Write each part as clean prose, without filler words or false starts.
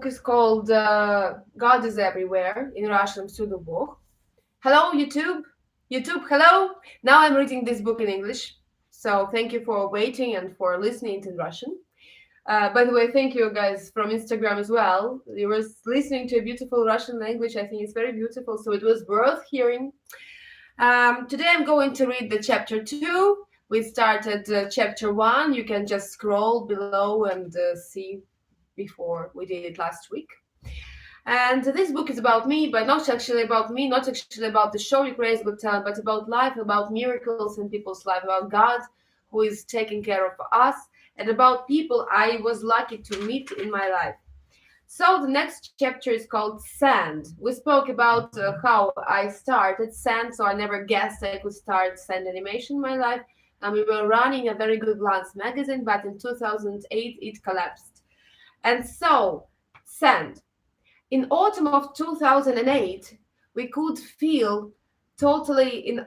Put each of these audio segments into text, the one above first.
is called God is Everywhere, in Russian Pseudo. Hello, YouTube. YouTube, hello. Now I'm reading this book in English. So thank you for waiting and for listening in Russian. By the way, thank you guys from Instagram as well. You were listening to a beautiful Russian language. I think it's very beautiful. So it was worth hearing. Today I'm going to read the chapter 2. We started chapter 1. You can just scroll below and see before we did it last week. And this book is about me, but not actually about me, not actually about the show Ukraine will tell, but about life, about miracles in people's life, about God who is taking care of us, and about people I was lucky to meet in my life. So the next chapter is called Sand. We spoke about how I started Sand, so I never guessed I could start Sand animation in my life. And we were running a very good glance magazine, but in 2008 it collapsed. And so, Sand. In autumn of 2008, we could feel totally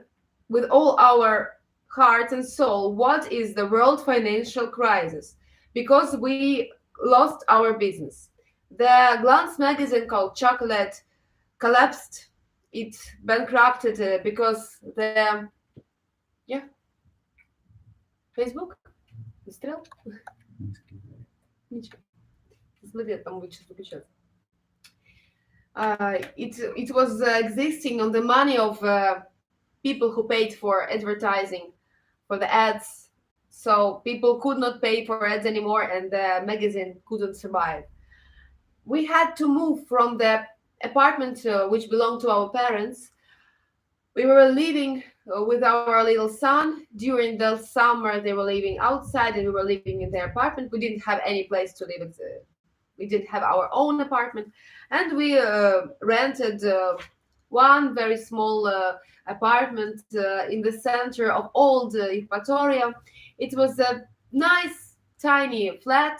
with all our heart and soul what is the world financial crisis, because we lost our business. The glance magazine called Chocolate collapsed. It bankrupted because the Facebook выстрел. Ничего. Зловет там будет сейчас выключаться. It was existing on the money of people who paid for advertising, for the ads. So people could not pay for ads anymore, and the magazine couldn't survive. We had to move from the apartment which belonged to our parents. We were living with our little son. During the summer, they were living outside, and we were living in their apartment. We didn't have any place to live. We didn't have our own apartment, and we rented one very small apartment in the center of old Eupatoria. It was a nice, tiny flat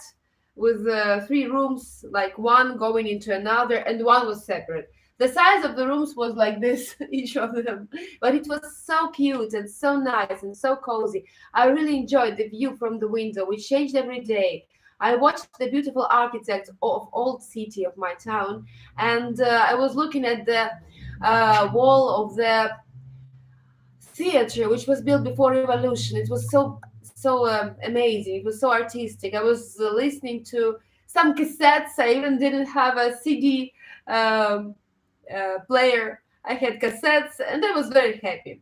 with 3 rooms, like one going into another, and one was separate. The size of the rooms was like this, each of them, but it was so cute and so nice and so cozy. I really enjoyed the view from the window, which changed every day. I watched the beautiful architects of old city of my town, and I was looking at the wall of the theater, which was built before revolution. It was so amazing. It was so artistic. I was listening to some cassettes. I even didn't have a CD player. I had cassettes, and I was very happy.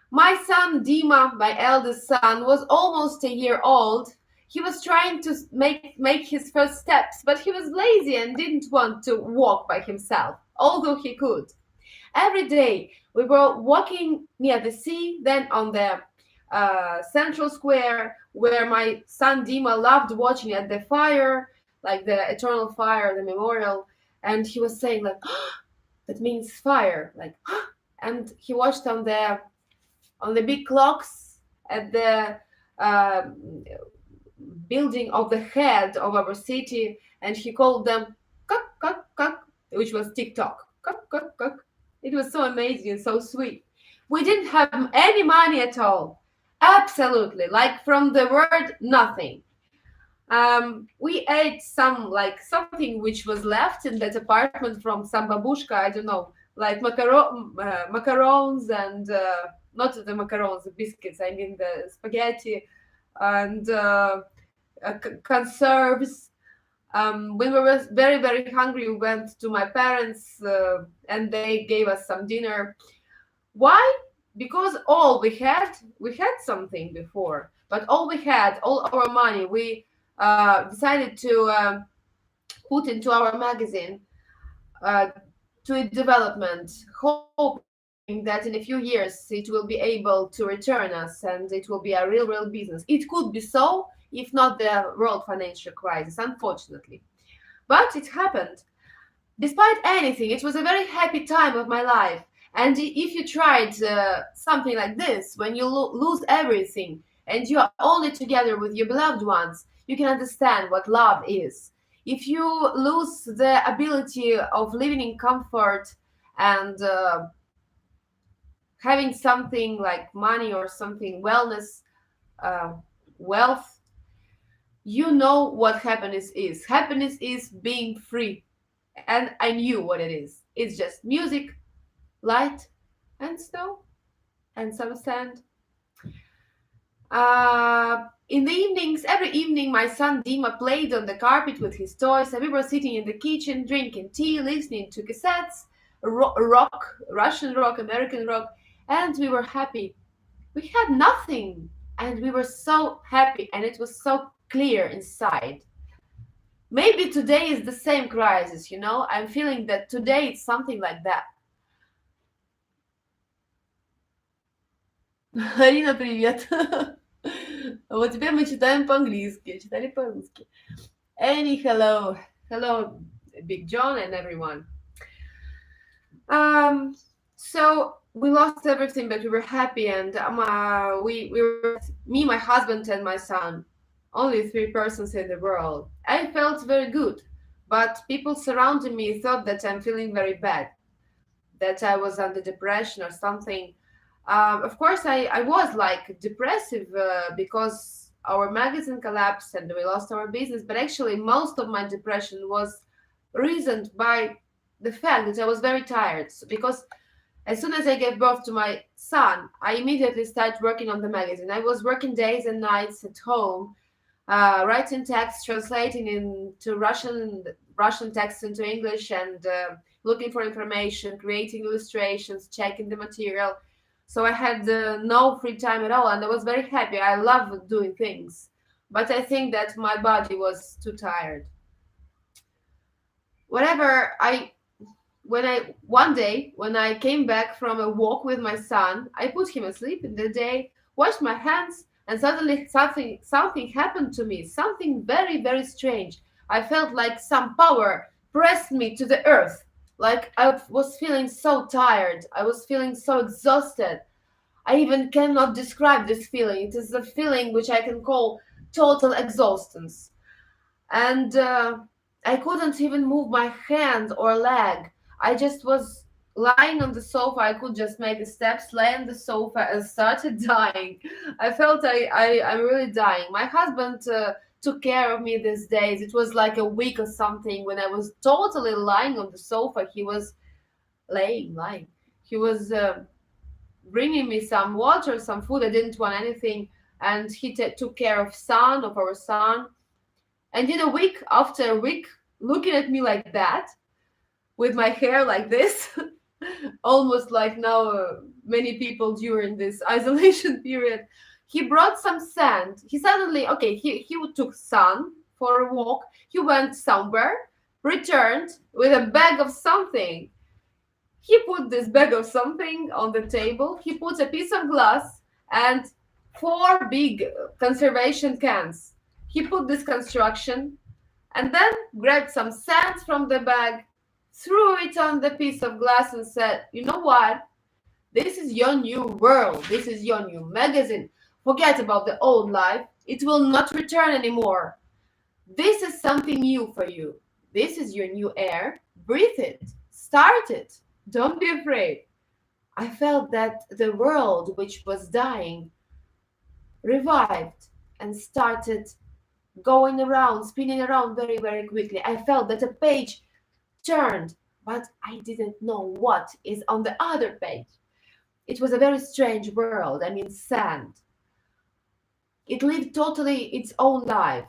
My son Dima, my eldest son, was almost a year old. He was trying to make his first steps, but he was lazy and didn't want to walk by himself, although he could. Every day we were walking near the sea, then on the central square where my son Dima loved watching at the fire, like the eternal fire, the memorial, and he was saying like, oh, that means fire, like, oh, and he watched on the big clocks at the building of the head of our city, and he called them kak kak kak, which was TikTok. Kak kak kak. It was so amazing and so sweet. We didn't have any money at all. Absolutely, like from the word nothing. We ate something which was left in that apartment from some babushka, I don't know, like macarons and not the macarons, the biscuits, I mean the spaghetti and conserves. When we were very, very hungry, we went to my parents and they gave us some dinner. Why? Because all we had something before, but all our money, we decided to put into our magazine to its development, hoping that in a few years it will be able to return us and it will be a real business. It could be so, if not the world financial crisis, unfortunately. But it happened. Despite anything, it was a very happy time of my life. And if you tried something like this, when you lose everything and you are only together with your beloved ones, you can understand what love is. If you lose the ability of living in comfort and having something like money or something, wellness, wealth, You know what happiness is. Happiness is being free. And I knew what it is. It's just music, light, and snow, and some sand. In the evenings, every evening, my son Dima played on the carpet with his toys, and we were sitting in the kitchen drinking tea, listening to cassettes, rock, Russian rock, American rock, and we were happy. We had nothing, and we were so happy, and it was so clear inside. Maybe today is the same crisis, you know? I'm feeling that today it's something like that. Арина, привет. Вот теперь мы читаем по-английски, читали по-русски. Annie, hello. Hello, Big John and everyone. So we lost everything, but we were happy, and we were me, my husband, and my son. Only 3 persons in the world. I felt very good, but people surrounding me thought that I'm feeling very bad, that I was under depression or something. Of course, I was like depressive because our magazine collapsed and we lost our business. But actually, most of my depression was reasoned by the fact that I was very tired. Because as soon as I gave birth to my son, I immediately started working on the magazine. I was working days and nights at home, writing text, translating into Russian text into English, and looking for information, creating illustrations, checking the material. So I had no free time at all, and I was very happy. I love doing things, but I think that my body was too tired. Whatever, one day when I came back from a walk with my son, I put him asleep in the day, washed my hands, and suddenly something happened to me, something very, very strange. I felt like some power pressed me to the earth. Like I was feeling so tired. I was feeling so exhausted. I even cannot describe this feeling. It is a feeling which I can call total exhaustion. And I couldn't even move my hand or leg. I just was lying on the sofa. I could just make the steps, lay on the sofa, and started dying. I felt I'm really dying. My husband took care of me these days. It was like a week or something when I was totally lying on the sofa. He was lying. He was bringing me some water, some food. I didn't want anything, and he took care of our son. And in a week, after a week, looking at me like that, with my hair like this, almost like now many people during this isolation period, he brought some sand. He suddenly, okay, he took son for a walk. He went somewhere, returned with a bag of something. He put this bag of something on the table. He put a piece of glass and 4 big conservation cans. He put this construction and then grabbed some sand from the bag, threw it on the piece of glass and said, "You know what? This is your new world. This is your new magazine. Forget about the old life. It will not return anymore. This is something new for you. This is your new air. Breathe it. Start it. Don't be afraid." I felt that the world which was dying revived and started going around, spinning around very, very quickly. I felt that a page turned, but I didn't know what is on the other page. It was a very strange world. I mean, sand. It lived totally its own life.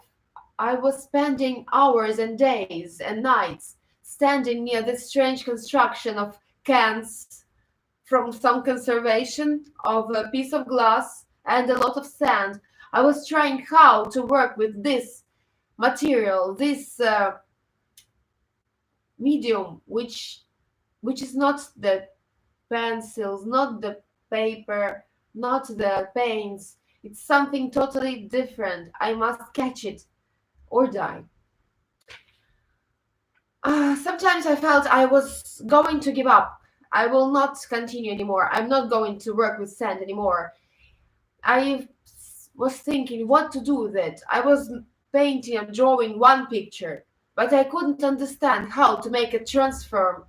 I was spending hours and days and nights standing near this strange construction of cans from some conservation, of a piece of glass and a lot of sand. I was trying how to work with this material, this medium, which is not the pencils, not the paper, not the paints. It's something totally different. I must catch it or die. Sometimes I felt I was going to give up. I will not continue anymore. I'm not going to work with sand anymore. I was thinking what to do with it. I was painting and drawing one picture, but I couldn't understand how to make it transform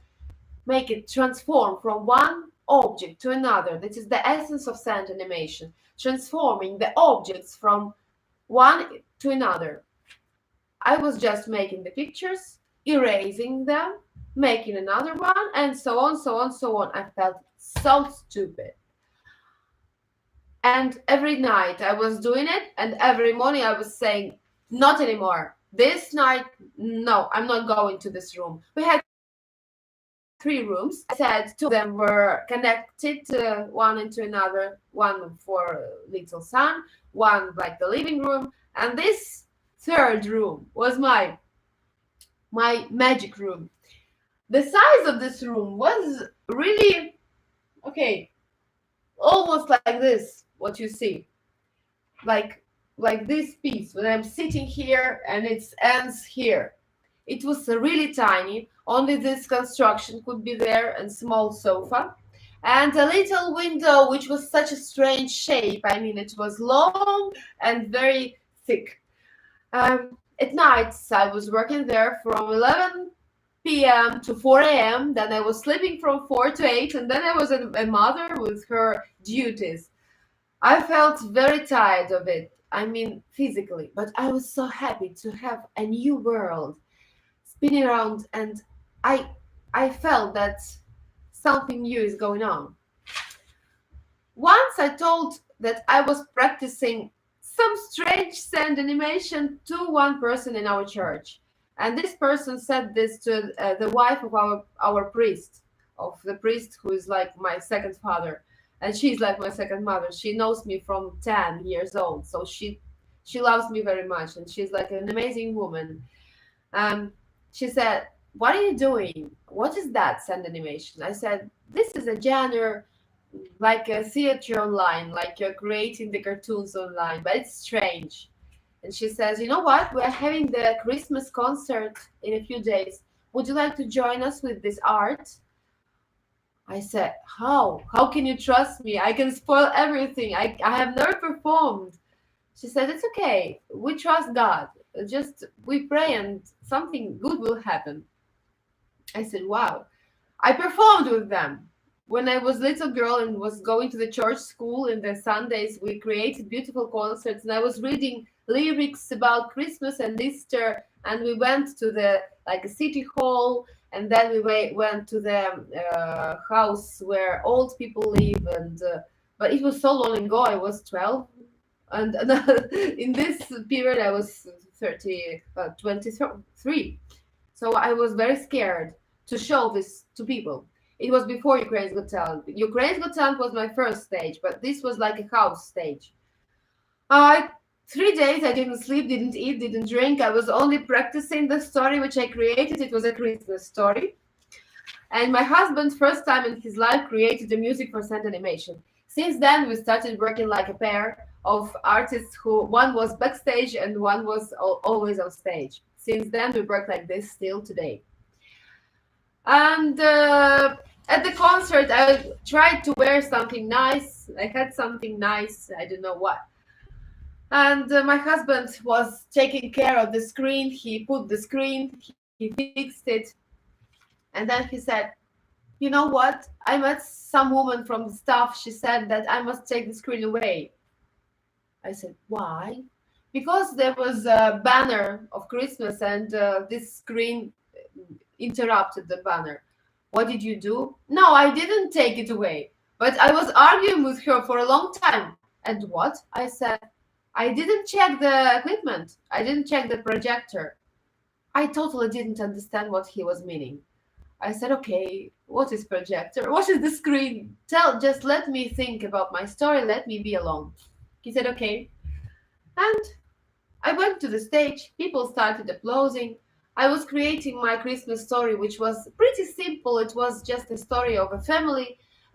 from one object to another. That is the essence of sand animation, transforming the objects from one to another. I was just making the pictures, erasing them, making another one, and so on, so on, so on. I felt so stupid. And every night I was doing it, and every morning I was saying, not anymore. This night, no, I'm not going to this room. We had 3 rooms. I said 2 of them were connected, one into another, one for little son, one like the living room, and this 3rd room was my magic room. The size of this room was really, okay, almost like this, what you see. Like this piece, when I'm sitting here and it ends here. It was really tiny, only this construction could be there, and small sofa. And a little window, which was such a strange shape. I mean, it was long and very thick. At nights, I was working there from 11 p.m. to 4 a.m. Then I was sleeping from 4 to 8, and then I was a mother with her duties. I felt very tired of it. I mean, physically, but I was so happy to have a new world spinning around, and I felt that something new is going on. Once I told that I was practicing some strange sand animation to one person in our church, and this person said this to the wife of our priest, of the priest who is like my second father, and she's like my second mother. She knows me from 10 years old, so she loves me very much, and she's like an amazing woman. um, she said, "What are you doing? What is that sand animation?" I said, "This is a genre like a theater online, like you're creating the cartoons online, but it's strange." And she says, "You know what? We're having the Christmas concert in a few days. Would you like to join us with this art?" I said, "How? How can you trust me? I can spoil everything. I have never performed." She said, "It's okay. We trust God. Just we pray and something good will happen." I said, "Wow." I performed with them. When I was little girl and was going to the church school in the Sundays, we created beautiful concerts, and I was reading lyrics about Christmas and Easter, and we went to the like a city hall, and then we went to the house where old people live, and but it was so long ago. I was 12, and in this period I was 23. So I was very scared to show this to people. It was before Ukraine's Got Talent. Ukraine's Got Talent was my first stage, but this was like a house stage. I 3 days I didn't sleep, didn't eat, didn't drink. I was only practicing the story which I created. It was a Christmas story. And my husband, first time in his life, created the music for sand animation. Since then, we started working like a pair of artists who one was backstage and one was always on stage. Since then, we work like this still today. And at the concert, I tried to wear something nice. I had something nice, I don't know what. And my husband was taking care of the screen. He put the screen, he fixed it. And then he said, "You know what? I met some woman from the staff. She said that I must take the screen away." I said, "Why?" "Because there was a banner of Christmas, and this screen interrupted the banner." "What did you do?" "No, I didn't take it away. But I was arguing with her for a long time." "And what?" I said. "I didn't check the equipment. I didn't check the projector." I totally didn't understand what he was meaning. I said, "Okay, what is projector? What is the screen? Just let me think about my story. Let me be alone." He said, "Okay." And I went to the stage. People started applauding. I was creating my Christmas story, which was pretty simple. It was just a story of a family,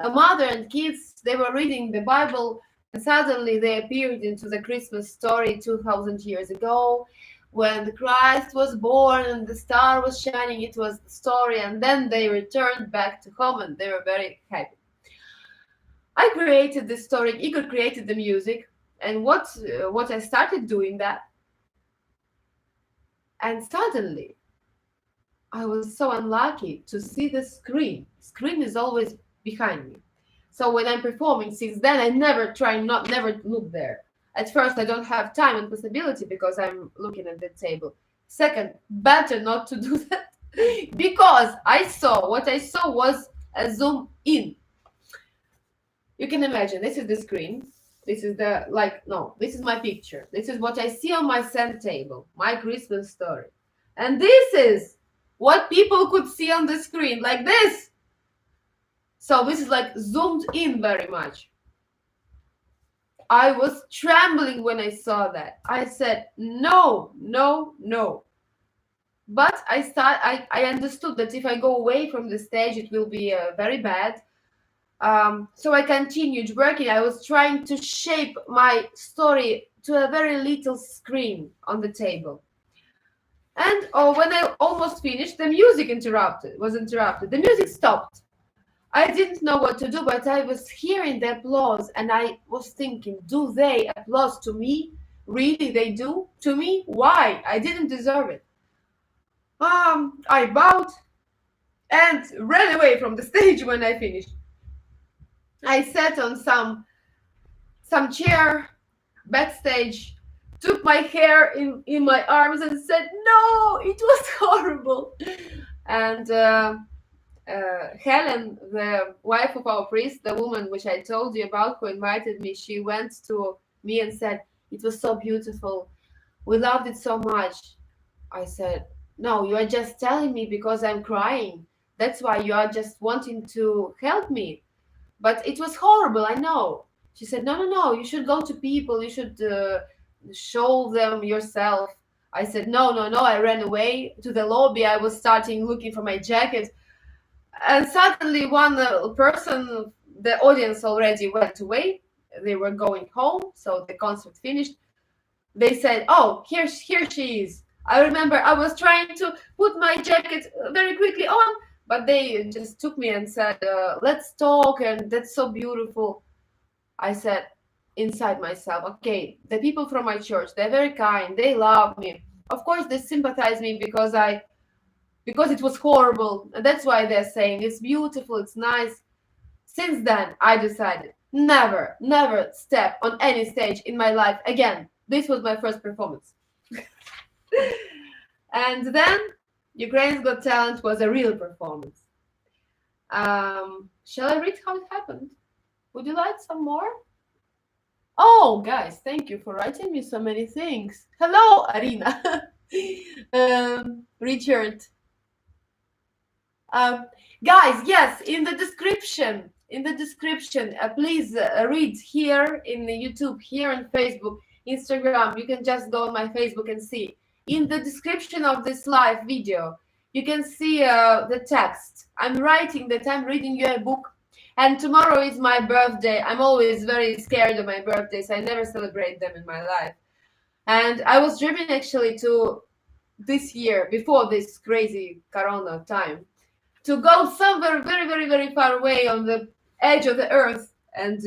a mother and kids. They were reading the Bible, and suddenly they appeared into the Christmas story 2000 years ago. When Christ was born and the star was shining, it was the story, and then they returned back to home and they were very happy. I created this story, Igor created the music, and what I started doing that, and suddenly I was so unlucky to see the screen. Screen is always behind me. So when I'm performing, since then I never look there. At first I don't have time and possibility because I'm looking at the table. Second, better not to do that because what I saw was a zoom in. You can imagine, this is the screen. This is this is my picture. This is what I see on my center table, my Christmas story. And this is what people could see on the screen, like this. So this is like zoomed in very much. I was trembling when I saw that. I said, no, no, no. But I understood that if I go away from the stage, it will be very bad. So I continued working. I was trying to shape my story to a very little screen on the table. And when I almost finished, the music was interrupted. The music stopped. I didn't know what to do, but I was hearing the applause and I was thinking, do they applaud to me? Really, they do? To me? Why? I didn't deserve it. I bowed and ran away from the stage when I finished. I sat on some chair backstage, took my hair in my arms and said, no, it was horrible. And Helen, the wife of our priest, the woman which I told you about who invited me, she went to me and said, it was so beautiful. We loved it so much. I said, no, you are just telling me because I'm crying. That's why you are just wanting to help me. But it was horrible, I know. She said, no, you should go to people. You should show them yourself. I said, no. I ran away to the lobby. I was starting looking for my jacket. And suddenly one person, the audience already went away. They were going home, so the concert finished. They said, oh, here she is. I remember I was trying to put my jacket very quickly on, but they just took me and said, let's talk, and that's so beautiful. I said inside myself, okay, the people from my church, they're very kind, they love me. Of course, they sympathize me because it was horrible. And that's why they're saying it's beautiful, it's nice. Since then, I decided never step on any stage in my life again. This was my first performance. And then Ukraine's Got Talent was a real performance. Shall I read how it happened? Would you like some more? Oh, guys, thank you for writing me so many things. Hello, Arina. Richard. Guys, yes, in the description, please read here in the YouTube, here on Facebook, Instagram. You can just go on my Facebook and see. In the description of this live video, you can see the text. I'm writing that I'm reading you a book, and tomorrow is my birthday. I'm always very scared of my birthdays. I never celebrate them in my life. And I was dreaming actually to this year, before this crazy Corona time, to go somewhere very, very, very far away on the edge of the earth and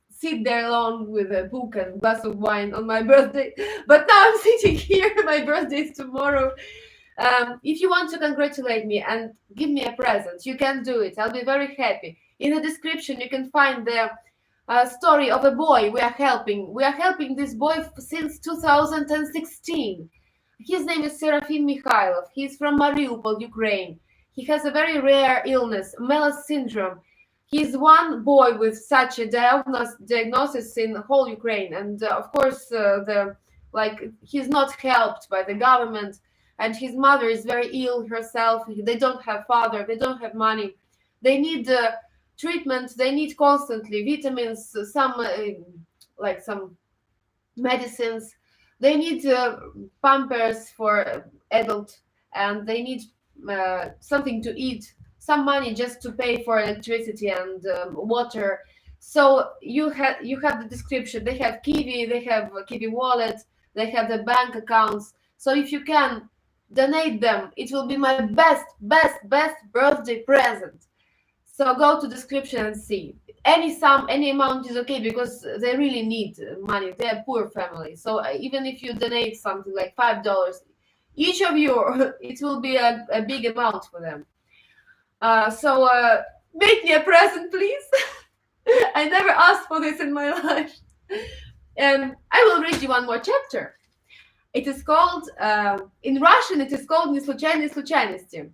sit there alone with a book and a glass of wine on my birthday. But now I'm sitting here. My birthday is tomorrow. If you want to congratulate me and give me a present, you can do it. I'll be very happy. In the description, you can find the story of a boy we are helping. We are helping this boy since 2016. His name is Serafim Mikhailov. He's from Mariupol, Ukraine. He has a very rare illness, Melas syndrome. He's one boy with such a diagnosis in the whole Ukraine. And of course, he's not helped by the government. And his mother is very ill herself. They don't have father. They don't have money. They need treatment. They need constantly vitamins, some medicines. They need pampers for adult, and they need something to eat, some money just to pay for electricity and water. So you have the description. They have QIWI, they have QIWI wallet, they have the bank accounts. So if you can donate them, it will be my best birthday present. So go to description and see. Any sum, any amount is okay, because they really need money. They're a poor family. So even if you donate something like $5 each of you, it will be a big amount for them. So make me a present, please. I never asked for this in my life. And I will read you one more chapter. It is called, in Russian, it is called "не случайные случайности."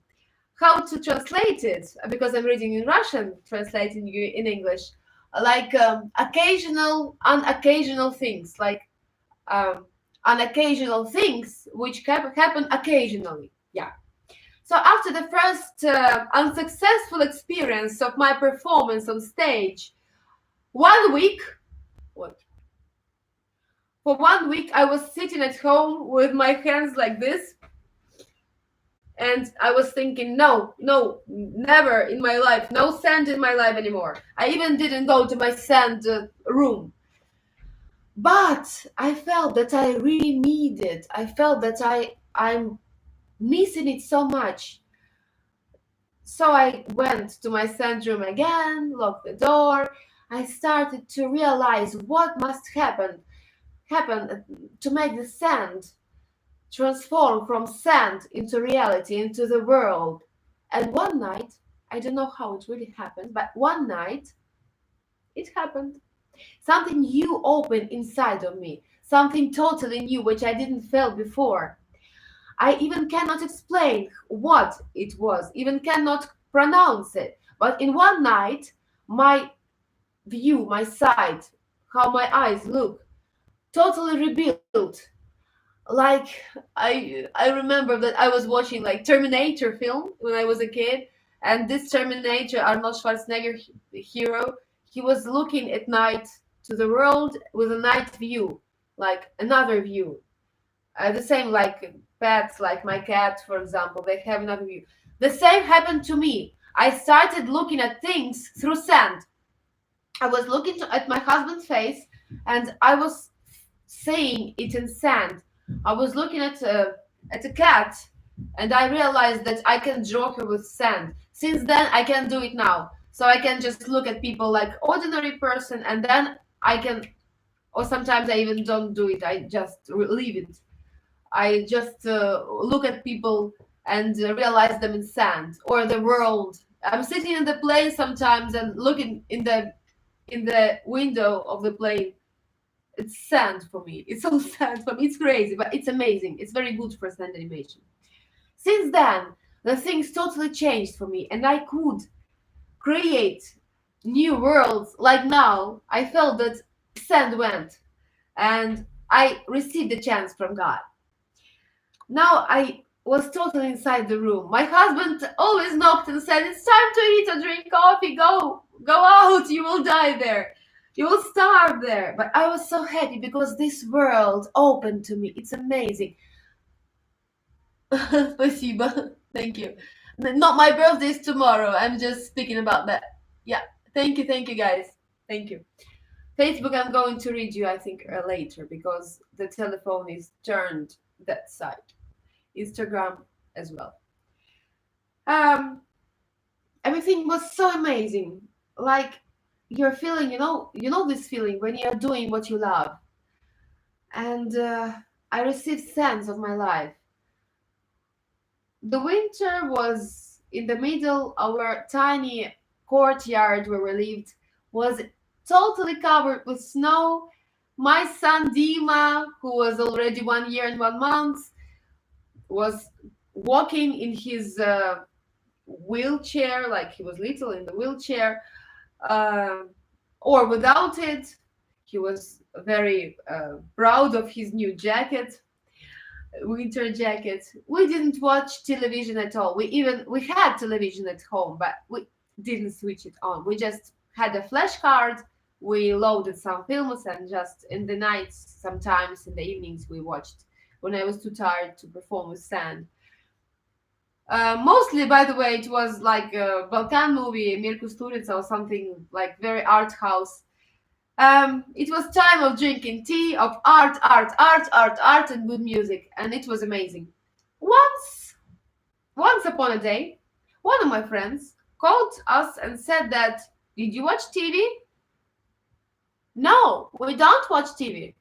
How to translate it? Because I'm reading in Russian, translating you in English, like unoccasional things, like unoccasional things which happen occasionally. Yeah. So after the first unsuccessful experience of my performance on stage, 1 week, what? For 1 week, I was sitting at home with my hands like this, and I was thinking, no, never in my life, no sand in my life anymore. I even didn't go to my sand room. But I felt that I really need it. I felt that I'm missing it so much. So I went to my sand room again, locked the door. I started to realize what must happen to make the sand transform from sand into reality, into the world. And one night, I don't know how it really happened, but one night it happened. Something new opened inside of me, something totally new which I didn't feel before. I even cannot explain what it was, even cannot pronounce it. But in one night, my view, my sight, how my eyes look, totally rebuilt. Like I remember that I was watching like Terminator film when I was a kid, and this Terminator, Arnold Schwarzenegger hero, he was looking at night to the world with a night view, like another view. The same like pets, like my cat, for example, they have another view. The same happened to me. I started looking at things through sand. I was looking at my husband's face, and I was seeing it in sand. I was looking at a cat, and I realized that I can draw her with sand. Since then, I can do it now. So I can just look at people like ordinary person, and then I can, or sometimes I even don't do it. I just leave it. I just look at people and realize them in sand or the world. I'm sitting in the plane sometimes and looking in the window of the plane. It's sand for me. It's all sand for me. It's crazy, but it's amazing. It's very good for sand animation. Since then, the things totally changed for me, and I could create new worlds. Like now, I felt that sand went, and I received the chance from God. Now I was totally inside the room. My husband always knocked and said, "It's time to eat or drink coffee. Go out. You will die there. You will starve there." But I was so happy because this world opened to me. It's amazing. Спасибо. Thank you. Not my birthday is tomorrow. I'm just speaking about that. Yeah. Thank you, guys. Thank you. Facebook, I'm going to read you, I think, later because the telephone is turned that side. Instagram as well. Everything was so amazing. Like you're feeling, you know this feeling when you're doing what you love. And I received sense of my life. The winter was in the middle. Our tiny courtyard where we lived was totally covered with snow. My son Dima, who was already 1 year and 1 month, was walking in his wheelchair, like he was little in the wheelchair, or without it. He was very proud of his new jacket, winter jacket. We didn't watch television at all. We had television at home, but we didn't switch it on. We just had a flash card. We loaded some films, and just in the nights, sometimes in the evenings, we watched when I was too tired to perform with sand. Mostly, by the way, it was like a Balkan movie, Mir Kusturica, or something like very art house. It was time of drinking tea, of art, and good music, and it was amazing. Once upon a day, one of my friends called us and said that, "Did you watch TV?" "No, we don't watch TV.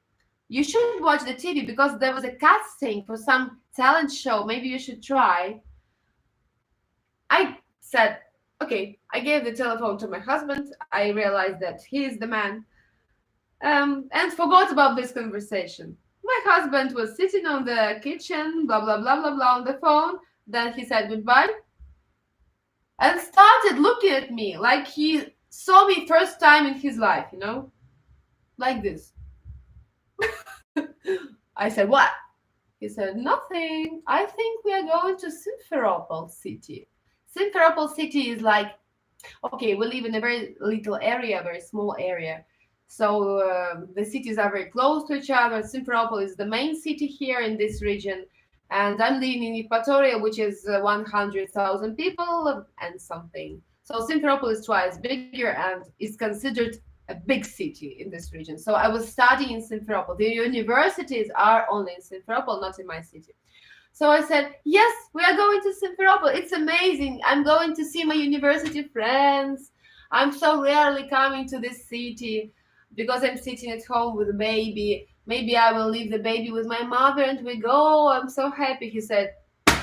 You should watch the TV because there was a casting for some talent show. Maybe you should try." I said, okay. I gave the telephone to my husband. I realized that he is the man, and forgot about this conversation. My husband was sitting on the kitchen, blah, blah, blah, blah, blah, on the phone. Then he said goodbye and started looking at me like he saw me first time in his life, like this. I said, what? He said, nothing. I think we are going to Simferopol city. Simferopol city is like, okay, we live in a very little area, very small area. So the cities are very close to each other. Simferopol is the main city here in this region. And I'm living in Eupatoria, which is 100,000 people and something. So Simferopol is twice bigger and is considered a big city in this region. So I was studying in Simferopol. The universities are only in Simferopol, not in my city. So I said, yes, we are going to Simferopol. It's amazing. I'm going to see my university friends. I'm so rarely coming to this city because I'm sitting at home with a baby. Maybe I will leave the baby with my mother and we go. I'm so happy. He said,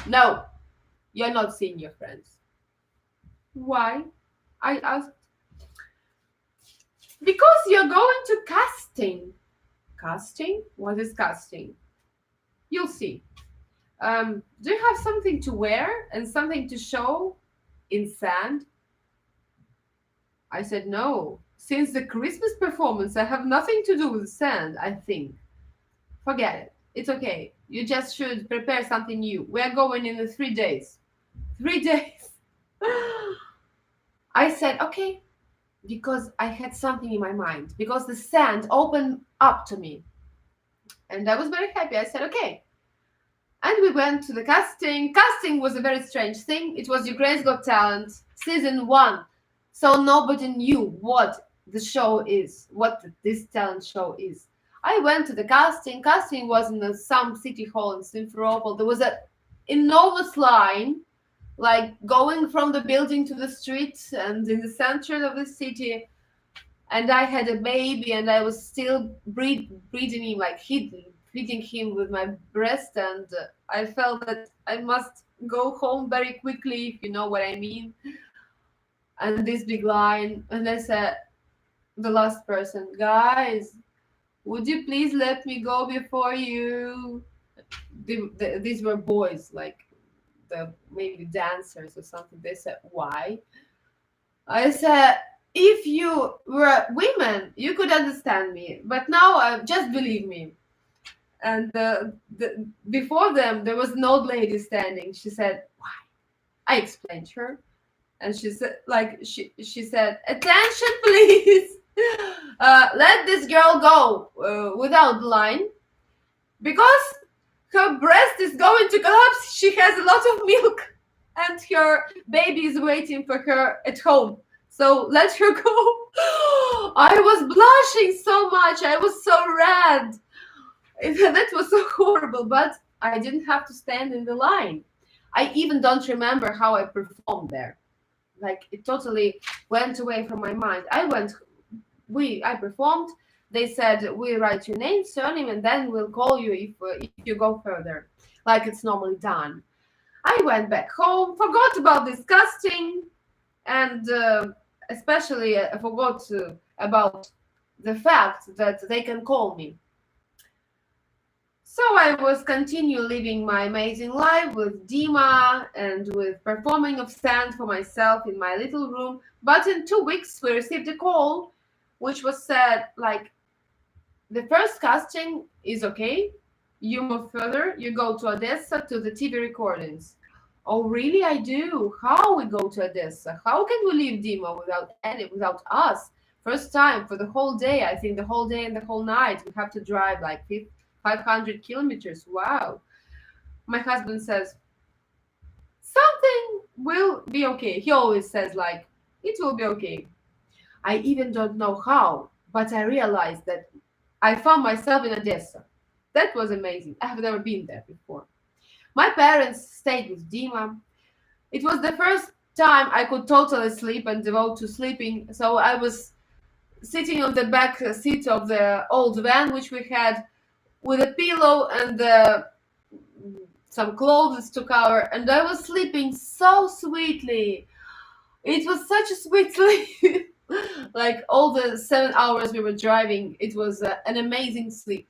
no, you're not seeing your friends. Why? I asked. Because you're going to casting. Casting? What is casting? You'll see. Do you have something to wear and something to show in sand? I said, no. Since the Christmas performance, I have nothing to do with sand, I think. Forget it. It's okay. You just should prepare something new. We are going in 3 days. 3 days. I said, okay, because I had something in my mind, because the sand opened up to me. And I was very happy. I said, okay. And we went to the casting. Casting was a very strange thing. It was Ukraine's Got Talent, season 1. So nobody knew what the show is, what this talent show is. I went to the casting. Casting was in some city hall in Simferopol. There was an enormous line, like going from the building to the street and in the center of the city. And I had a baby and I was still breathing him, like feeding him with my breast. And I felt that I must go home very quickly, if you know what I mean. And this big line. And I said, the last person, guys, would you please let me go before you? These were boys, like maybe dancers or something. They said, why? I said, if you were women, you could understand me, but now just believe me. And before them, there was an old lady standing. She said, why? I explained to her, and she said, she said, attention, please. Let this girl go without the line, because her breast is going to collapse. She has a lot of milk, and her baby is waiting for her at home. So let her go. I was blushing so much. I was so red. That was so horrible, but I didn't have to stand in the line. I even don't remember how I performed there. Like, it totally went away from my mind. I performed. They said, we write your name, surname, and then we'll call you if you go further, like it's normally done. I went back home, forgot about this casting, and especially I forgot about the fact that they can call me. So I was continue living my amazing life with Dima and with performing of sand for myself in my little room. But in 2 weeks, we received a call, which was said, like, the first casting is okay. You move further. You go to Odessa to the TV recordings. Oh, really? I do. How we go to Odessa? How can we leave Dima without us? First time for the whole day. I think the whole day and the whole night. We have to drive like 500 kilometers. Wow. My husband says, something will be okay. He always says, like, it will be okay. I even don't know how, but I realized that I found myself in Odessa. That was amazing. I have never been there before. My parents stayed with Dima. It was the first time I could totally sleep and devote to sleeping. So I was sitting on the back seat of the old van, which we had, with a pillow and some clothes to cover, and I was sleeping so sweetly. It was such a sweet sleep. Like all the 7 hours we were driving, it was an amazing sleep.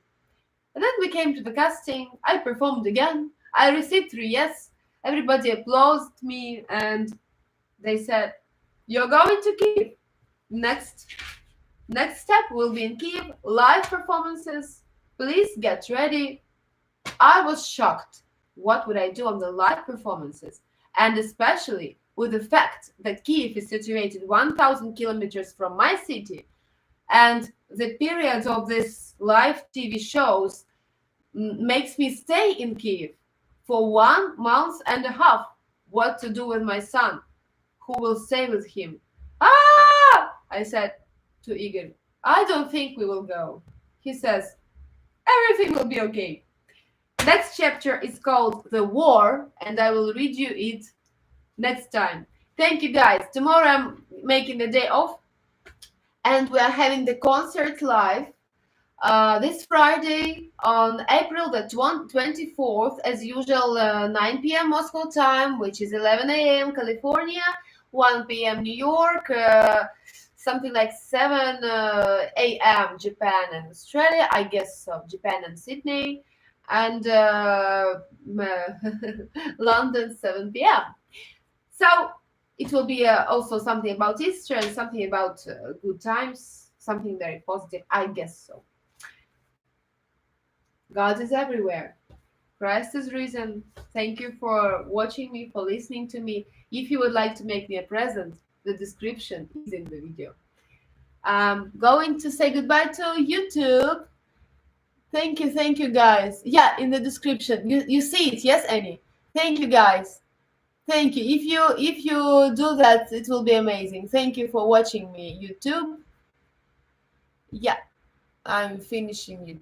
And then we came to the casting. I performed again. I received 3 yes. Everybody applauded me and they said, "You're going to Kiev. Next step will be in Kiev, live performances. Please get ready." I was shocked. What would I do on the live performances? And especially with the fact that Kiev is situated 1,000 kilometers from my city, and the period of this live TV shows makes me stay in Kiev for 1.5 months. What to do with my son? Who will stay with him? Ah! I said to Igor, "I don't think we will go." He says, "Everything will be okay." Next chapter is called The War, and I will read you it next time. Thank you, guys. Tomorrow I'm making the day off, and we are having the concert live this Friday on April the 24th, as usual, 9 p.m. Moscow time, which is 11 a.m. California, 1 p.m. New York, something like 7 a.m. Japan and Australia, I guess so, Japan and Sydney, and London, 7 p.m. So it will be also something about Easter and something about good times, something very positive, I guess so. God is everywhere. Christ is risen. Thank you for watching me, for listening to me. If you would like to make me a present, the description is in the video. I'm going to say goodbye to YouTube. Thank you, guys. Yeah, in the description. You see it, yes, Annie? Thank you, guys. Thank you. If you do that, it will be amazing. Thank you for watching me, YouTube. Yeah, I'm finishing YouTube.